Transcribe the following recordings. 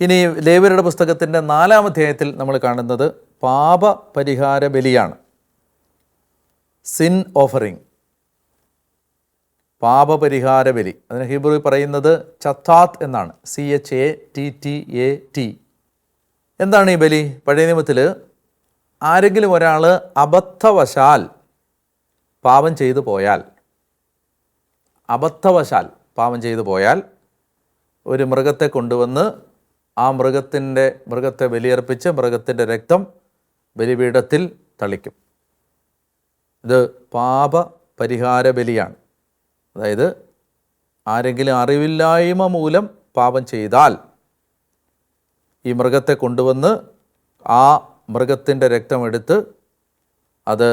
ഇനി ലേവ്യരുടെ പുസ്തകത്തിൻ്റെ 4-ാം അധ്യായത്തിൽ നമ്മൾ കാണുന്നത് പാപപരിഹാര ബലിയാണ്. സിൻ ഓഫറിങ്, പാപപരിഹാര ബലി. അതിന് ഹീബ്രുവിൽ പറയുന്നത് ചത്താത്ത് എന്നാണ്, CHATTAT. എന്താണ് ഈ ബലി? പഴയ നിയമത്തിൽ ആരെങ്കിലും ഒരാൾ അബദ്ധവശാൽ പാപം ചെയ്തു പോയാൽ, ഒരു മൃഗത്തെ കൊണ്ടുവന്ന് ആ മൃഗത്തെ ബലിയർപ്പിച്ച് മൃഗത്തിൻ്റെ രക്തം ബലിപീഠത്തിൽ തളിക്കും. ഇത് പാപപരിഹാര ബലിയാണ്. അതായത് ആരെങ്കിലും അറിവില്ലായ്മ മൂലം പാപം ചെയ്താൽ ഈ മൃഗത്തെ കൊണ്ടുവന്ന് ആ മൃഗത്തിൻ്റെ രക്തമെടുത്ത് അത്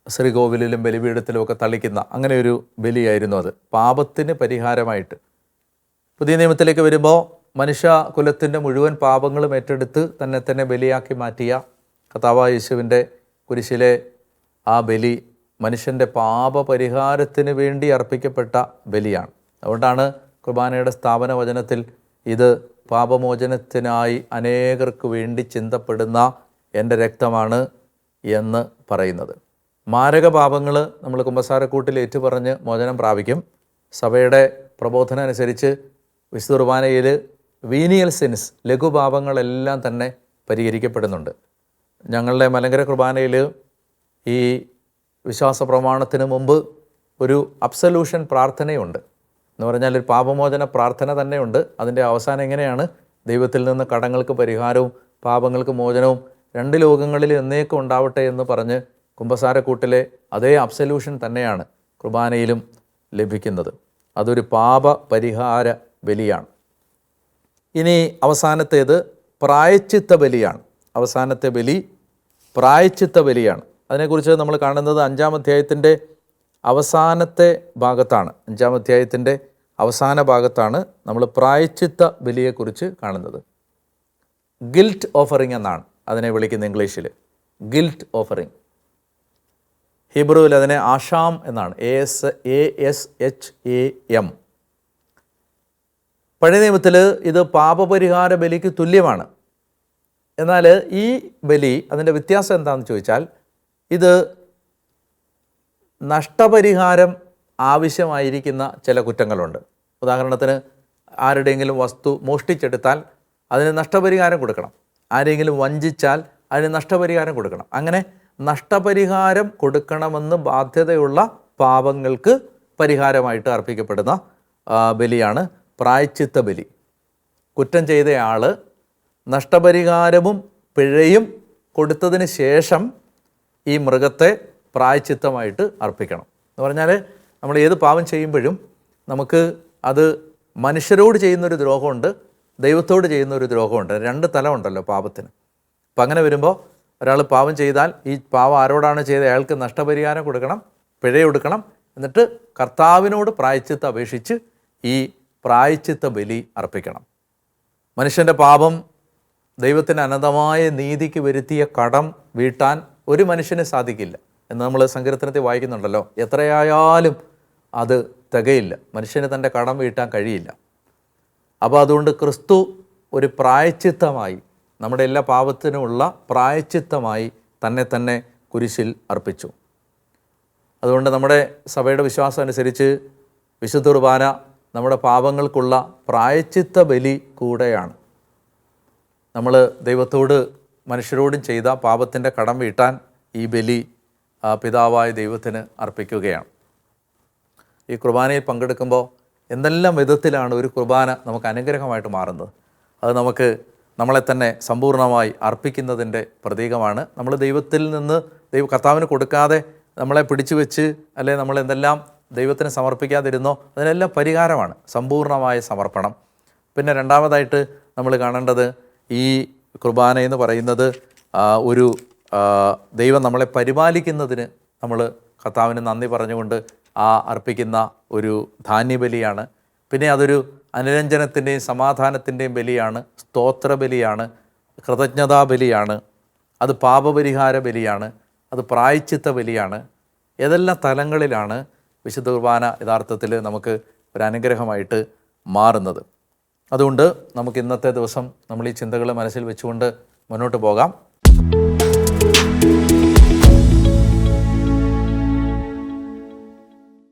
ശ്രീകോവിലിലും ബലിപീഠത്തിലുമൊക്കെ തളിക്കുന്ന അങ്ങനെ ഒരു ബലിയായിരുന്നു അത്, പാപത്തിന് പരിഹാരമായിട്ട്. പുതിയ നിയമത്തിലേക്ക് വരുമ്പോൾ മനുഷ്യകുലത്തിൻ്റെ മുഴുവൻ പാപങ്ങളും ഏറ്റെടുത്ത് തന്നെ ബലിയാക്കി മാറ്റിയ കർത്താവായ യേശുവിൻ്റെ കുരിശിലെ ആ ബലി മനുഷ്യൻ്റെ പാപപരിഹാരത്തിന് വേണ്ടി അർപ്പിക്കപ്പെട്ട ബലിയാണ്. അതുകൊണ്ടാണ് കുർബാനയുടെ സ്ഥാപന വചനത്തിൽ ഇത് പാപമോചനത്തിനായി അനേകർക്ക് വേണ്ടി ചിന്തപ്പെടുന്ന എൻ്റെ രക്തമാണ് എന്ന് പറയുന്നത്. മാരക പാപങ്ങൾ നമ്മൾ കുമ്പസാരക്കൂട്ടിൽ ഏറ്റുപറഞ്ഞ് മോചനം പ്രാപിക്കും. സഭയുടെ പ്രബോധനം അനുസരിച്ച് വിശുദ്ധ കുർബാനയിൽ വീനിയൽ സിൻസ്, ലഘുപാപങ്ങളെല്ലാം തന്നെ പരിഹരിക്കപ്പെടുന്നുണ്ട്. ഞങ്ങളുടെ മലങ്കര കുർബാനയിൽ ഈ വിശ്വാസ പ്രമാണത്തിന് മുമ്പ് ഒരു അബ്സല്യൂഷൻ പ്രാർത്ഥനയുണ്ട്. എന്ന് പറഞ്ഞാൽ ഒരു പാപമോചന പ്രാർത്ഥന തന്നെയുണ്ട്. അതിൻ്റെ അവസാനം എങ്ങനെയാണ്? ദൈവത്തിൽ നിന്ന് കടങ്ങൾക്ക് പരിഹാരവും പാപങ്ങൾക്ക് മോചനവും 2 ലോകങ്ങളിൽ എന്നേക്കും ഉണ്ടാവട്ടെ എന്ന് പറഞ്ഞ് കുമ്പസാരക്കൂട്ടിലെ അതേ അബ്സല്യൂഷൻ തന്നെയാണ് കുർബാനയിലും ലഭിക്കുന്നത്. അതൊരു പാപപരിഹാര ബലിയാണ്. ഇനി അവസാനത്തേത് പ്രായശ്ചിത്ത ബലിയാണ്. അവസാനത്തെ ബലി പ്രായശ്ചിത്ത ബലിയാണ്. അതിനെക്കുറിച്ച് നമ്മൾ കാണുന്നത് 5-ാം അധ്യായത്തിൻ്റെ അവസാനത്തെ ഭാഗത്താണ്. 5-ാം അധ്യായത്തിൻ്റെ അവസാന ഭാഗത്താണ് നമ്മൾ പ്രായശ്ചിത്ത ബലിയെക്കുറിച്ച് കാണുന്നത്. ഗിൽറ്റ് ഓഫറിങ് എന്നാണ് അതിനെ വിളിക്കുന്നത് ഇംഗ്ലീഷിൽ. Guilt offering. ഹീബ്രുവിൽ അതിനെ ആഷാം എന്നാണ്, ASHAM. പഴയ നിയമത്തിൽ ഇത് പാപപരിഹാര ബലിക്ക് തുല്യമാണ്. എന്നാൽ ഈ ബലി, അതിൻ്റെ വ്യത്യാസം എന്താണെന്ന് ചോദിച്ചാൽ, ഇത് നഷ്ടപരിഹാരം ആവശ്യമായിരിക്കുന്ന ചില കുറ്റങ്ങളുണ്ട്. ഉദാഹരണത്തിന് ആരുടെയെങ്കിലും വസ്തു മോഷ്ടിച്ചെടുത്താൽ അതിന് നഷ്ടപരിഹാരം കൊടുക്കണം. ആരെങ്കിലും വഞ്ചിച്ചാൽ അതിന് നഷ്ടപരിഹാരം കൊടുക്കണം. അങ്ങനെ നഷ്ടപരിഹാരം കൊടുക്കണമെന്ന് ബാധ്യതയുള്ള പാപങ്ങൾക്ക് പരിഹാരമായിട്ട് അർപ്പിക്കപ്പെടുന്ന ബലിയാണ് പ്രായശ്ചിത്ത ബലി. കുറ്റം ചെയ്തയാൾ നഷ്ടപരിഹാരവും പിഴയും കൊടുത്തതിന് ശേഷം ഈ മൃഗത്തെ പ്രായശ്ചിത്തമായിട്ട് അർപ്പിക്കണം. എന്ന് പറഞ്ഞാൽ നമ്മൾ ഏത് പാപം ചെയ്യുമ്പോഴും നമുക്ക് അത് മനുഷ്യരോട് ചെയ്യുന്നൊരു ദ്രോഹമുണ്ട്, ദൈവത്തോട് ചെയ്യുന്നൊരു ദ്രോഹമുണ്ട്. 2 തലമുണ്ടല്ലോ പാപത്തിന്. അപ്പം അങ്ങനെ വരുമ്പോൾ ഒരാൾ പാപം ചെയ്താൽ ഈ പാവം ആരോടാണ് ചെയ്തത് അയാൾക്ക് നഷ്ടപരിഹാരം കൊടുക്കണം, പിഴ കൊടുക്കണം. എന്നിട്ട് കർത്താവിനോട് പ്രായശ്ചിത്തം അപേക്ഷിച്ച് ഈ പ്രായശ്ചിത്ത ബലി അർപ്പിക്കണം. മനുഷ്യൻ്റെ പാപം ദൈവത്തിന് അനന്തമായ നീതിക്ക് വരുത്തിയ കടം വീട്ടാൻ ഒരു മനുഷ്യന് സാധിക്കില്ല എന്ന് നമ്മൾ സങ്കീർത്തനത്തിൽ വായിക്കുന്നുണ്ടല്ലോ. എത്രയായാലും അത് തികയില്ല, മനുഷ്യന് തൻ്റെ കടം വീട്ടാൻ കഴിയില്ല. അപ്പോൾ അതുകൊണ്ട് ക്രിസ്തു ഒരു പ്രായശ്ചിത്തമായി, നമ്മുടെ എല്ലാ പാപത്തിനുമുള്ള പ്രായശ്ചിത്തമായി തന്നെ കുരിശിൽ അർപ്പിച്ചു. അതുകൊണ്ട് നമ്മുടെ സഭയുടെ വിശ്വാസം അനുസരിച്ച് വിശുദ്ധ കുർബാന നമ്മുടെ പാപങ്ങൾക്കുള്ള പ്രായശ്ചിത്ത ബലി കൂടെയാണ്. നമ്മൾ ദൈവത്തോട് മനുഷ്യരോടും ചെയ്ത പാപത്തിൻ്റെ കടം വീട്ടാൻ ഈ ബലി പിതാവായ ദൈവത്തിന് അർപ്പിക്കുകയാണ്. ഈ കുർബാനയിൽ പങ്കെടുക്കുമ്പോൾ എന്തെല്ലാം വിധത്തിലാണ് ഒരു കുർബാന നമുക്ക് അനുഗ്രഹമായിട്ട് മാറുന്നത്. അത് നമ്മളെ തന്നെ സമ്പൂർണ്ണമായി അർപ്പിക്കുന്നതിൻ്റെ പ്രതീകമാണ്. നമ്മൾ ദൈവത്തിൽ നിന്ന് കർത്താവിന് കൊടുക്കാതെ നമ്മളെ പിടിച്ചു വെച്ച് അല്ലെ നമ്മൾ എന്തെല്ലാം ദൈവത്തിന് സമർപ്പിക്കാതിരുന്നോ അതിനെല്ലാം പരിഹാരമാണ് സമ്പൂർണ്ണമായ സമർപ്പണം. പിന്നെ രണ്ടാമതായിട്ട് നമ്മൾ കാണേണ്ടത് ഈ കുർബാന എന്ന് പറയുന്നത് ഒരു ദൈവം നമ്മളെ പരിപാലിക്കുന്നതിന് നമ്മൾ കർത്താവിന് നന്ദി പറഞ്ഞുകൊണ്ട് അർപ്പിക്കുന്ന ഒരു ധാന്യബലിയാണ്. പിന്നെ അതൊരു അനുരഞ്ജനത്തിൻ്റെയും സമാധാനത്തിൻ്റെയും ബലിയാണ്, സ്തോത്ര ബലിയാണ്, കൃതജ്ഞതാ ബലിയാണ്, അത് പാപപരിഹാര ബലിയാണ്, അത് പ്രായശ്ചിത്ത ബലിയാണ്. ഏതെല്ലാം തലങ്ങളിലാണ് വിശുദ്ധ കുർബാന യഥാർത്ഥത്തിൽ നമുക്ക് ഒരു അനുഗ്രഹമായിട്ട് മാറുന്നത്. അതുകൊണ്ട് നമുക്ക് ഇന്നത്തെ ദിവസം നമ്മൾ ഈ ചിന്തകൾ മനസ്സിൽ വെച്ചുകൊണ്ട് മുന്നോട്ട് പോകാം.